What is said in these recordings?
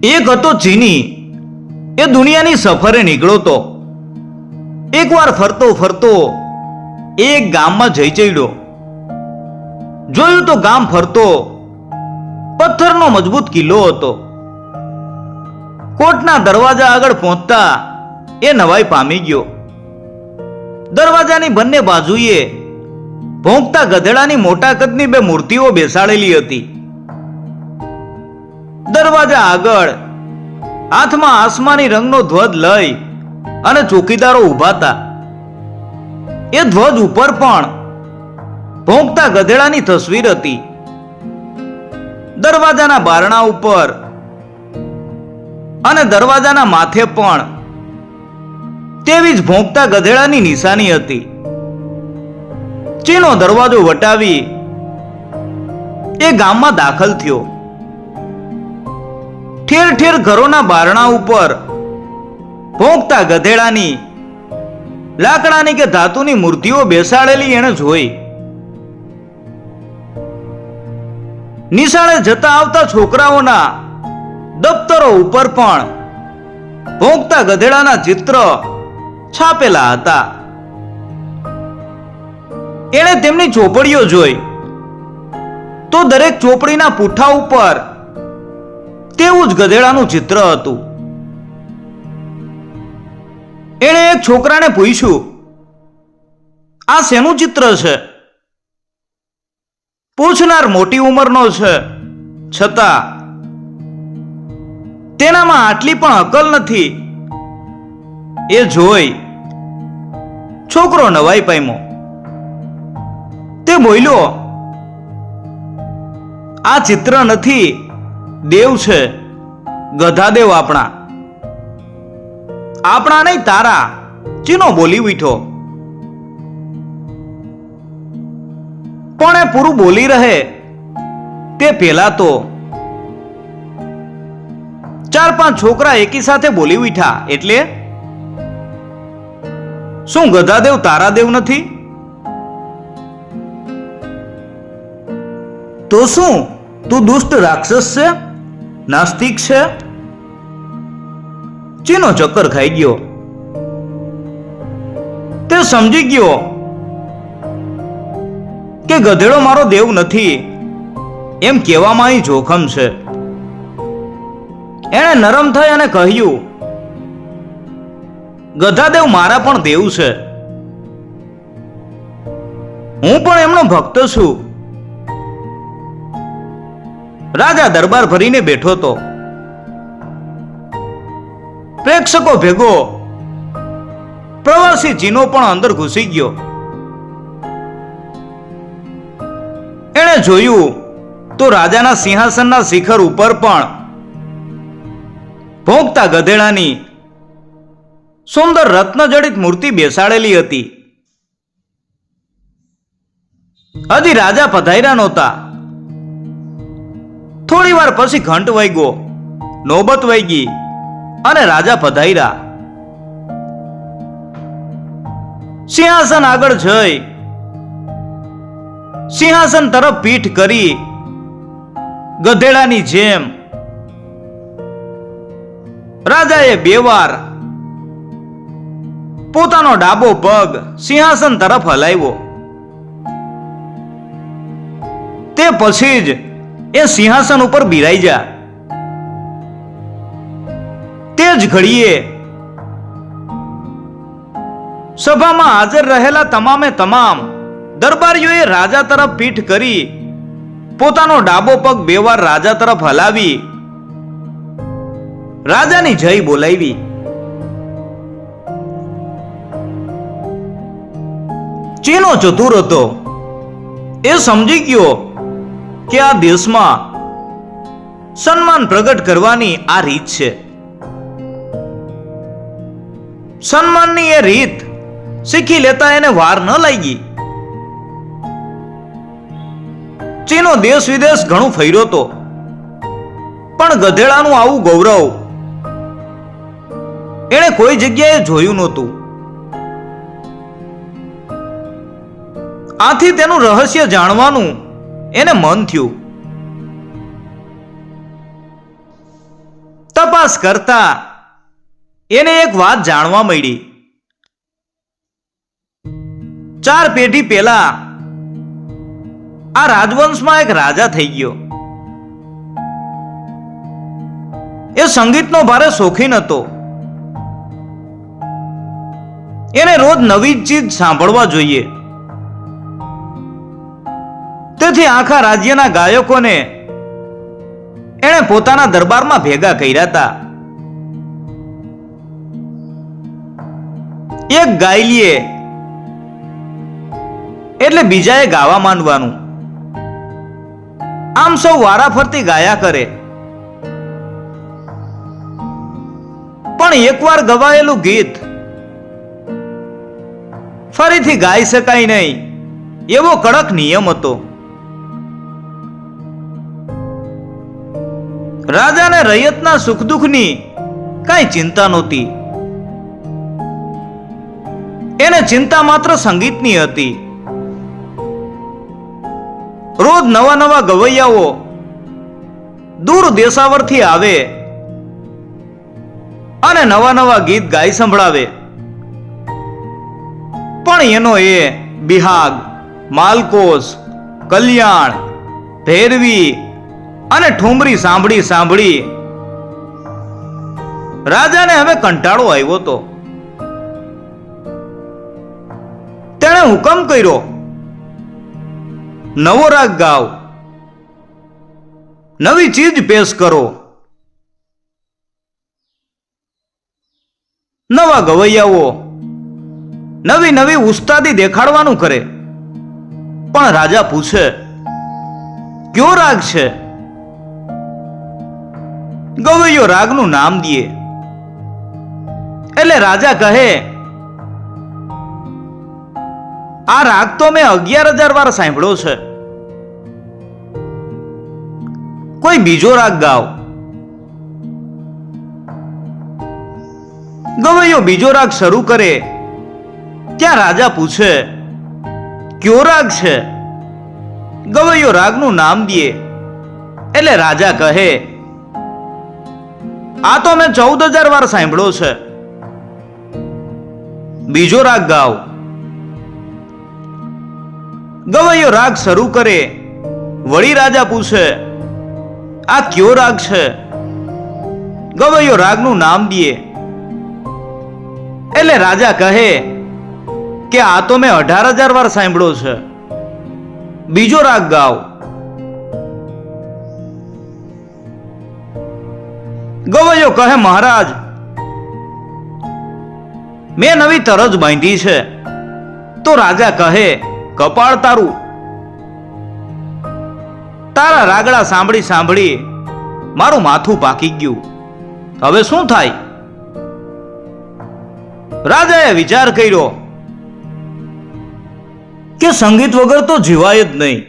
એક હતો ચીની, એ દુનિયાની સફરે નીકળ્યો તો. એકવાર ફરતો ફરતો એક ગામમાં જઈ ચડ્યો. જોયું તો ગામ ફરતો પથ્થરનો મજબૂત કિલ્લો હતો. કોટના દરવાજા આગળ પહોંચતા એ નવાઈ પામી ગયો. દરવાજાની બંને બાજુએ ભોંકતા ગધેડાની મોટા કદની બે મૂર્તિઓ બેસાડેલી હતી. દરવાજા આગળ હાથમાં આસમાની રંગનો ધ્વજ લઈ અને ચોકીદારો ઊભા હતા. એ ધ્વજ ઉપર પણ ભોંકતા ગધેડાની તસવીર હતી. દરવાજાના બારણા ઉપર અને દરવાજાના માથે પણ તેવી જ ભોંકતા ગધેડાની નિશાની હતી. ચીનો દરવાજો વટાવી એ ગામમાં દાખલ થયો. ઠેર ઠેર ઘરોના બારણા ઉપર ભોંકતા ગધેડાની લાકડાની કે ધાતુની મૂર્તિઓ બેસાડેલી એણે જોઈ. નિશાળે જતા આવતા છોકરાઓના દફતરો ઉપર પણ ભોંકતા ગધેડાના ચિત્ર છાપેલા હતા. એણે તેમની ચોપડીઓ જોઈ તો દરેક ચોપડીના પૂઠા ઉપર તેવું જ ગધેડાનું ચિત્ર હતું. એણે એક છોકરાને પૂછ્યું, આ શેનું ચિત્ર છે? પૂછનાર મોટી ઉંમરનો છે, છતાં તેનામાં આટલી પણ અકલ નથી. એ જોઈ છોકરો નવાઈ પામ્યો. તે બોલ્યો, આ ચિત્ર નથી, દેવ છે, ગધાદેવ આપણા. આપણા નહીં, તારા. ચીનો બોલી ઉઠ્યો. પણ એ પૂરું બોલી રહે તે પહેલા તો 4-5 છોકરા એકી સાથે બોલી ઉઠ્યા. એટલે શું ગધાદેવ તારા દેવ નથી? તો શું તું દુષ્ટ રાક્ષસ છે, નાસ્તિક છે? ચીનો ચક્કર ખાઈ ગયો. તે સમજી ગયો કે ગધેડો મારો દેવ નથી એમ કહેવામાં અહીં જોખમ છે. એણે નરમ થઈ અને કહ્યું, ગધાદેવ મારા પણ દેવ છે. હું પણ એમનો ભક્ત છું. રાજા દરબાર ભરીને બેઠો તો. પ્રેક્ષકો ભેગો પ્રવાસી ચીનો પણ અંદર ઘૂસી ગયો. એણે જોયું તો રાજાના સિંહાસનના શિખર ઉપર પણ ભોંકતા ગધેડાની સુંદર રત્નજડિત મૂર્તિ બેસાડેલી હતી. હજી રાજા પધાર્યા નહોતા. થોડી વાર પછી ઘંટ વાગ્યો, નોબત વાગી અને રાજા પધાર્યા. સિંહાસન આગળ જઈ સિંહાસન તરફ પીઠ કરી ગધેડાની જેમ રાજાએ 2 વાર પોતાનો ડાબો પગ સિંહાસન તરફ હલાવ્યો. તે પછી જ એ સિંહાસન ઉપર બિરાઈ જા. તે જ ઘડીએ સભામાં હાજર રહેલા તમામે તમામ દરબારીઓએ રાજા તરફ પીઠ કરી પોતાનો ડાબો પગ 2 વાર રાજા તરફ હલાવી રાજાની જય બોલાવી. ચીનો ચતુર હતો. એ સમજી ગયો કે આ દેશમાં સન્માન પ્રગટ કરવાની આ રીત છે. સન્માનની એ રીત શીખી લેતા એને વાર ન લાગી. ચીનો દેશ વિદેશ ઘણું ફર્યો તો, પણ ગધેડાનું આવું ગૌરવ એણે કોઈ જગ્યાએ જોયું નહોતું. આથી તેનું રહસ્ય જાણવાનું એને મન થયું. તપાસ કરતા એને એક વાત જાણવા મળી. 4 પેઢી પહેલા આ રાજવંશમાં એક રાજા થઈ ગયો. એ સંગીતનો ભારે શોખીન હતો. એને રોજ નવી ચીજ સાંભળવા જોઈએ. તેથી આખા રાજ્યના ગાયકોને એણે પોતાના દરબારમાં ભેગા કર્યા હતા. એક ગાયલીએ એટલે બીજાએ ગાવા માંડવાનું. આમ સૌ વારાફરતી ગાયા કરે. પણ એકવાર ગવાયેલું ગીત ફરીથી ગાઈ શકાય નહીં એવો કડક નિયમ હતો. રાજાને રૈયતના સુખ દુઃખની કઈ ચિંતા નહોતી. એને ચિંતા માત્ર સંગીતની હતી. રોજ નવા નવા ગવૈયાઓ દૂર દેશાવરથી આવે અને નવા નવા ગીત ગાઈ સંભળાવે. પણ એનો એ બિહાગ, માલકોસ, કલ્યાણ, ભૈરવી અને ઠુમરી સાંભળી સાંભળી રાજાને હવે કંટાળો આવ્યો હતો. તેણે હુકમ કર્યો, નવો રાગ ગાઓ, નવી ચીજ પેશ કરો. નવા ગવૈયાઓ નવી નવી ઉસ્તાદી દેખાડવાનું કરે. પણ રાજા પૂછે, કયો રાગ છે? ગવૈયો રાગનું નામ દે. એટલે રાજા કહે, આ રાગ તો મેં 11,000 વાર સાંભળ્યો છે. કોઈ બીજો રાગ ગાઓ. ગવૈયો બીજો રાગ શરૂ કરે ત્યાં રાજા પૂછે, કયો રાગ છે? ગવૈયો રાગનું નામ દે. એટલે રાજા કહે, આ તો મેં 14,000 વાર સાંભળ્યો છે. બીજો રાગ ગાઓ. ગવૈયો રાગ શરૂ કરે. વળી રાજા પૂછે, આ કયો રાગ છે? ગવૈયો રાગનું નામ દે. એટલે રાજા કહે કે આ તો મેં 18,000 વાર સાંભળ્યો છે. બીજો રાગ ગાઓ. ગવૈયો કહે, મહારાજ, મેં નવી તરજ બાંધી છે. તો રાજા કહે, કપાળ તારું. તારા રાગડા સાંભળી સાંભળી મારું માથું પાકી ગયું. હવે શું થાય? રાજાએ વિચાર કર્યો કે સંગીત વગર તો જીવાય જ નહીં.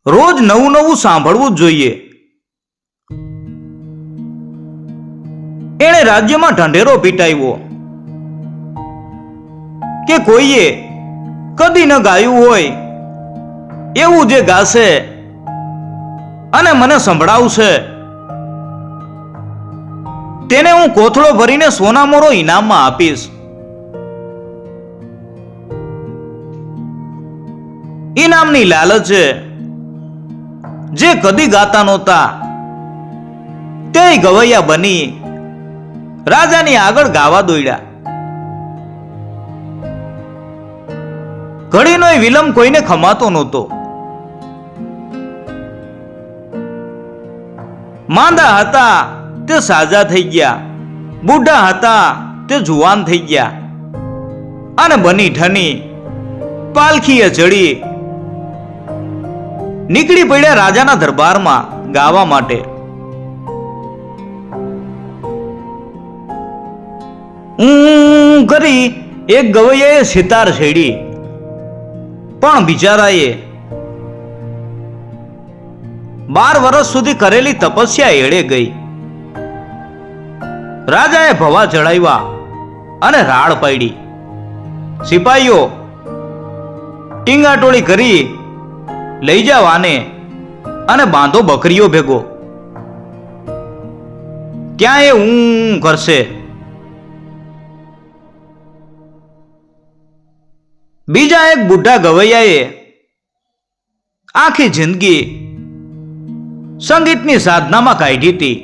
રોજ નવું નવું સાંભળવું જ જોઈએ. એણે રાજ્યમાં ઢંઢેરો પીટાવ્યો કે કોઈએ કદી ન ગાયું હોય એવું જે ગાશે અને મને સંભળાવશે તેને હું કોથળો ભરીને સોનામોરો ઇનામમાં આપીશ. ઇનામની લાલચે જે કદી ગાતા નહોતા તે ગવૈયા બની રાજાની આગળ ગાવા દોડ્યા. ઘડીનો વિલંબ કોઈને ખમાતો નહોતો. માંદા હતા તે સાજા થઈ ગયા, બુઢા હતા તે જુવાન થઈ ગયા અને બની ઠની પાલખીએ ચડી નીકળી પડ્યા રાજાના દરબારમાં ગાવા માટે. કરી એક ગવૈયાએ સિતાર છેડી, પણ બિચારાએ 12 વર્ષ સુધી કરેલી તપસ્યા એળે ગઈ. રાજાએ ભવા ચડાવ્યા અને રાડ પાડી. સિપાહીઓ ટીંગાટોળી કરી લઈ જાવ આને અને બાંધો બકરીઓ ભેગો. ત્યાં એ ઊં કરશે. બીજા એક બુઢા ગવૈયાએ આખી જિંદગી સંગીતની સાધનામાં કાઢી હતી.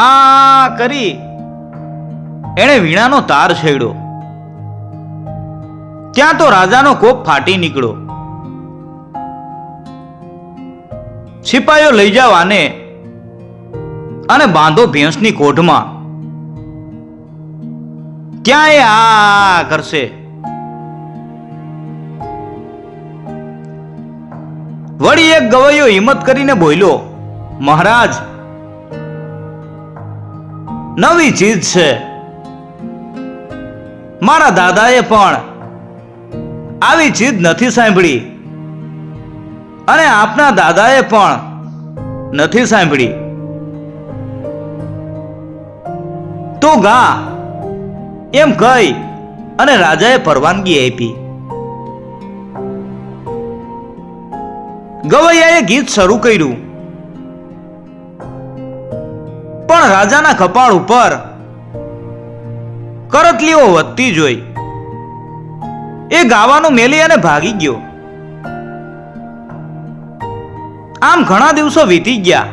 આ કરી એણે વીણાનો તાર છેડ્યો. ત્યાં તો રાજાનો કોપ ફાટી નીકળ્યો. સિપાહીઓ લઈ જાવ આને અને બાંધો ભેંસની કોઢમાં. ત્યાં એ આ કરશે. વળી એક ગવૈયો હિંમત કરીને બોલ્યો, મહારાજ, નવી ચીજ છે. મારા દાદાએ પણ આવી ચીજ નથી સાંભળી અને આપના દાદાએ પણ નથી સાંભળી. તો ગા એમ કહી અને રાજાએ પરવાનગી આપી. ગવૈયાએ ગીત શરૂ કર્યું, પણ રાજાના કપાળ ઉપર કરતલીઓ વધતી જોઈ એ ગાવાનું મેલી અને ભાગી ગયો. આમ ઘણા દિવસો વીતી ગયા.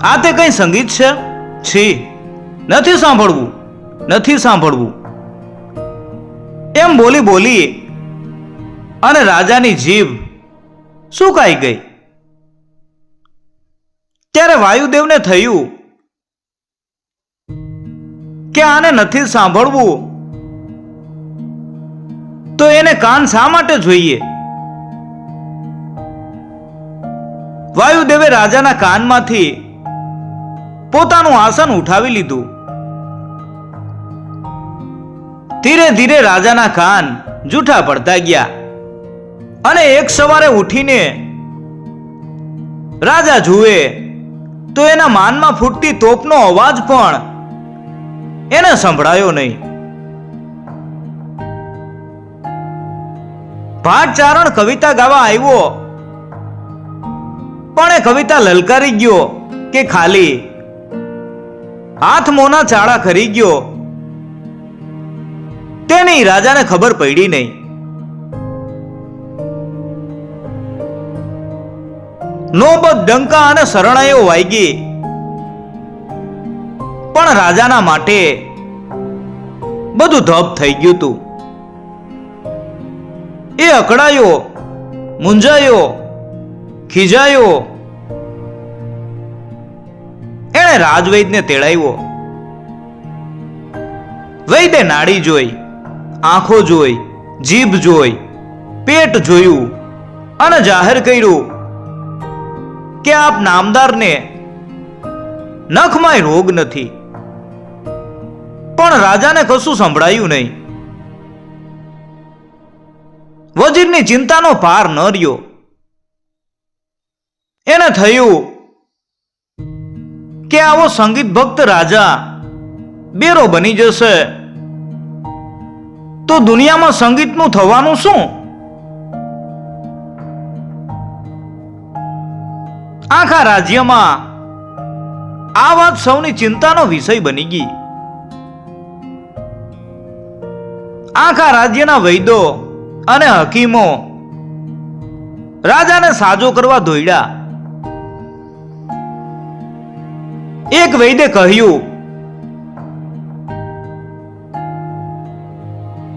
આ તે કઈ સંગીત છે? છી, નથી સાંભળવું, નથી સાંભળવું એમ બોલી બોલી અને રાજાની જીભ સુકાઈ ગઈ. ત્યારે વાયુદેવને થયું કે આને નથી સાંભળવું તો એને કાન શા માટે જોઈએ? વાયુદેવે રાજાના કાનમાંથી પોતાનું આસન ઉઠાવી લીધું. ધીરે ધીરે રાજાના કાન જૂઠા પડતા ગયા અને એક સવારે ઉઠીને રાજા જુએ તો એના માનમાં ફૂટતી તોપનો અવાજ પણ એને સંભળાયો નહીં. ભાટચારણ કવિતા ગાવા આવ્યો, પણ એ કવિતા લલકારી ગયો કે ખાલી હાથ મોના ચાળા ખરી ગયો તેની રાજાને ખબર પડી નહીં. નોબત ડંકા અને શરણાઈઓ વાગી, પણ રાજાના માટે બધું ધપ થઈ ગયું હતું. એ અકળાયો, મૂંઝાયો, ખીજાયો. એણે રાજવૈદને તેડાવ્યો. વૈદે નાડી જોઈ, આંખો જોઈ, જીભ જોઈ, પેટ જોયું અને જાહેર કર્યું કે આપ નામદારને નખમાંય રોગ નથી. પણ રાજાને કશું સંભળાયું નહીં. વજીરની ચિંતાનો પાર ન રહ્યો. એને થયું કે આવો સંગીત ભક્ત રાજા બેરો બની જશે તો દુનિયામાં સંગીતનું થવાનું શું? આખા રાજ્યમાં આ વાત સૌની ચિંતાનો વિષય બની ગઈ. આખા રાજ્યના વૈદો અને હકીમો રાજાને સાજો કરવા દોડ્યા. એક વૈદે કહ્યું,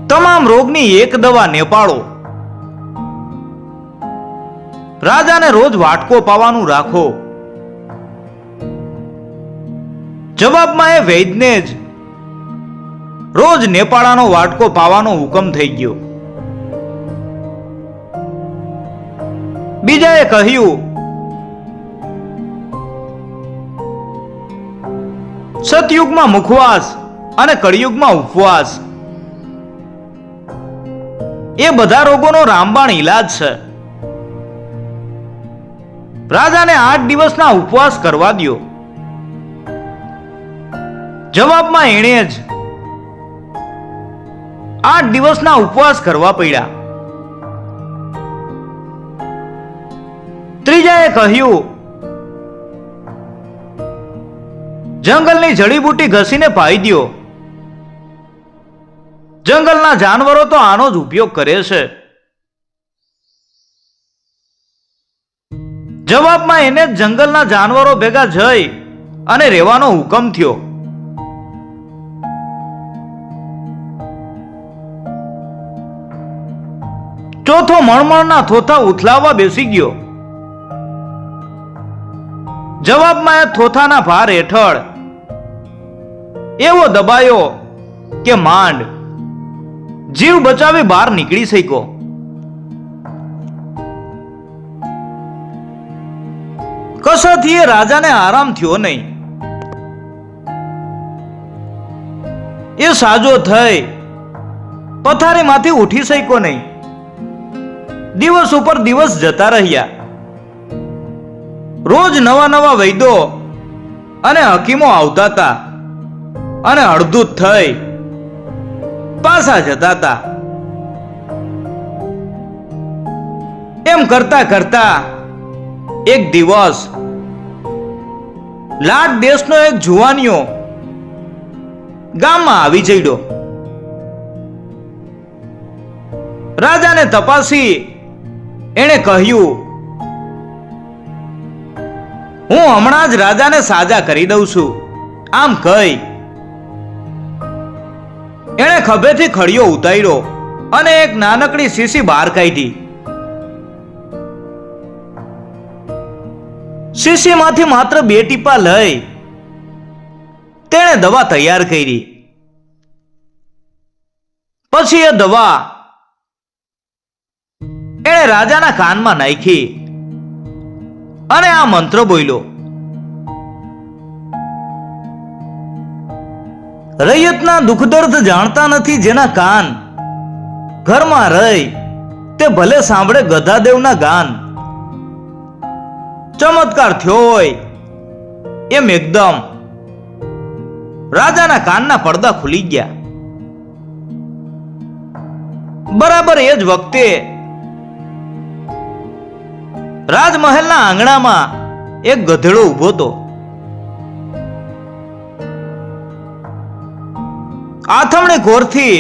તમામ રોગની એક દવા નેપાળો. રાજાને રોજ વાટકો પાવાનું રાખો. જવાબમાં એ વૈદને જ રોજ નેપાળાનો વાટકો પાવાનો હુકમ થઈ ગયો. બીજાએ કહ્યું, સતયુગમાં મુખવાસ અને કળિયુગમાં ઉપવાસ એ બધા રોગોનો રામબાણ ઈલાજ છે. રાજાને 8 દિવસના ઉપવાસ કરવા દ્યો. જવાબમાં એણે જ 8 દિવસના ઉપવાસ કરવા પડ્યા. ત્રીજાએ કહ્યું, જંગલની જડીબુટી ઘસીને પાઈ દ્યો. જંગલના જાનવરો તો આનો જ ઉપયોગ કરે છે. જવાબમાં એને જ જંગલના જાનવરો ભેગા જઈ અને રહેવાનો હુકમ થયો. ચોથો મણમણના થોથા ઉથલાવવા બેસી ગયો. જવાબમાં એ થોથાના ભાર હેઠળ એવો દબાયો કે માંડ જીવ બચાવી બહાર નીકળી શક્યો. કશાથી એ રાજાને આરામ થયો નહીં. એ સાજો થઈ પથારીમાંથી ઉઠી શક્યો નહીં. દિવસ ઉપર દિવસ જતા રહ્યા. રોજ નવા નવા વૈદો અને હકીમો આવતા હતા અને અડધૂત થઈ પાછા જતા હતા. એમ કરતા કરતા એક દિવસ લાટ દેશનો એક જુવાનિયો ગામમાં આવી ચડ્યો. રાજાને તપાસી એણે કહ્યું, હું હમણાં જ રાજાને સાજા કરી દઉં છું. આમ કહી એણે ખભેથી ખડિયો ઉતાર્યો અને એક નાનકડી શીશી બહાર કાઢી. શીશીમાંથી માત્ર 2 ટીપા લઈ તેણે દવા તૈયાર કરી. પછી એ દવા એણે રાજાના કાનમાં નાખી અને આ મંત્ર બોલ્યો, રૈયતના દુઃખ દર્દ જાણતા નથી જેના કાન, ઘરમાં રહી તે ભલે સાંભળે ગધાદેવના ગાન. ચમત્કાર થયો હોય એમ એકદમ રાજાના કાનના પડદા ખુલી ગયા. બરાબર એ જ વખતે રાજમહેલના આંગણામાં એક ગધેડો ઊભો હતો. આથમણી કોરથી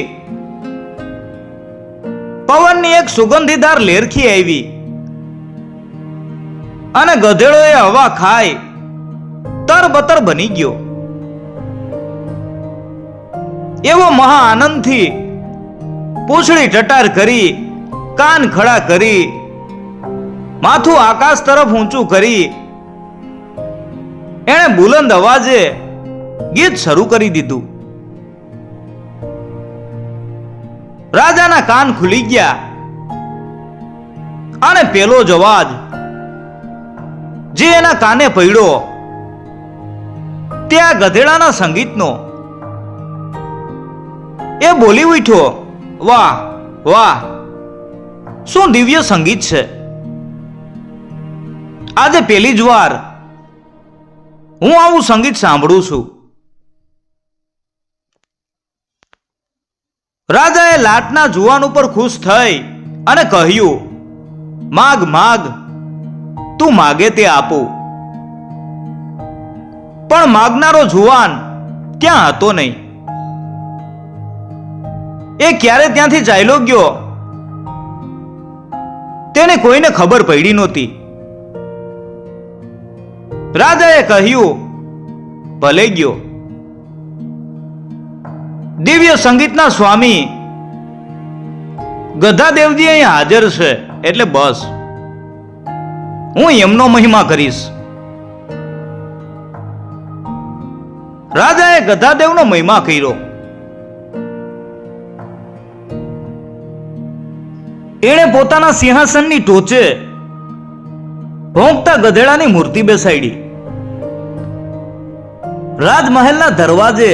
પવનની એક સુગંધીદાર લેરખી આવી અને ગધેડોએ હવા ખાઈ તરબતર બની ગયો. એવો મહા આનંદથી પૂંછડી ટટાર કરી, કાન ખડા કરી, માથું આકાશ તરફ ઊંચું કરી એણે બુલંદ અવાજે ગીત શરૂ કરી દીધું. રાજાના કાન ખુલી ગયા અને પેલો જ અવાજ જે એના કાને પડ્યો ત્યાં ગધેડાના સંગીતનો. એ બોલી ઉઠ્યો, વાહ વાહ, શું દિવ્ય સંગીત છે. આજે પહેલી જ વાર હું આવું સંગીત સાંભળું છું. રાજાએ લાટના જુવાન ઉપર ખુશ થઈ અને કહ્યું, માગ માગ, તું માગે તે આપું. પણ માગનારો જુવાન ત્યાં હતો નહીં. એ ક્યારે ત્યાંથી ચાલ્યો ગયો તેને કોઈને ખબર પડી નહોતી. રાજાએ કહ્યું, ભલે ગયો. દિવ્ય સંગીતના સ્વામી ગધાદેવજી અહીં હાજર છે એટલે બસ હું એમનો મહિમા કરીશ. રાજાએ ગધાદેવનો મહિમા કર્યો. એણે પોતાના સિંહાસનની ટોચે ભોંકતા ગધેડાની મૂર્તિ બેસાડી. રાજમહેલના દરવાજે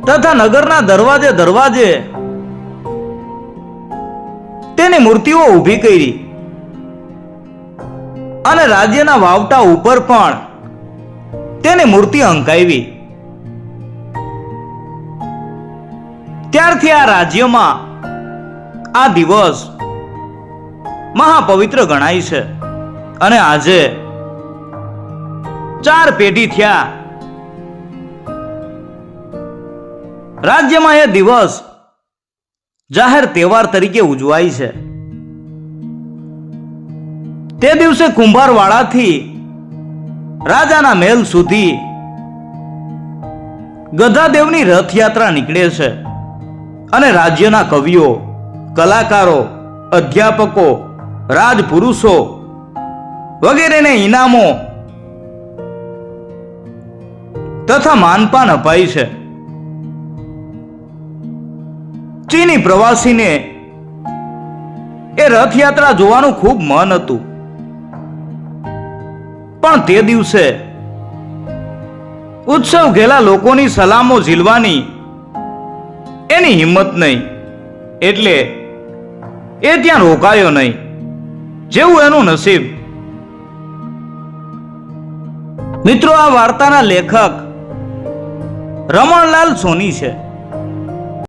તથા નગરના દરવાજે દરવાજે તેની મૂર્તિઓ ઊભી કરી અને રાજ્યના વાવટા ઉપર પણ તેની મૂર્તિ અંકાવી. ત્યારથી આ રાજ્યમાં આ દિવસ મહાપવિત્ર ગણાય છે. અને આજે 4 પેઢી થયા રાજ્યમાં એ દિવસ જાહેર તહેવાર તરીકે ઉજવાય છે. તે દિવસે કુંભારવાડાથી રાજાના મહેલ સુધી ગધાદેવની રથયાત્રા નીકળે છે અને રાજ્યના કવિઓ, કલાકારો, અધ્યાપકો, રાજપુરુષો વગેરેને ઇનામો તથા માનપાન અપાય છે. ચીની પ્રવાસીને એ રથયાત્રા જોવાનું ખૂબ મન હતું, પણ તે દિવસે ઉત્સવ ઘેલા લોકોની સલામો ઝીલવાની એની હિંમત નહીં, એટલે એ ત્યાં રોકાયો નહીં. જેવું એનું નસીબ. મિત્રો, આ વાર્તાના લેખક રમણલાલ સોની છે.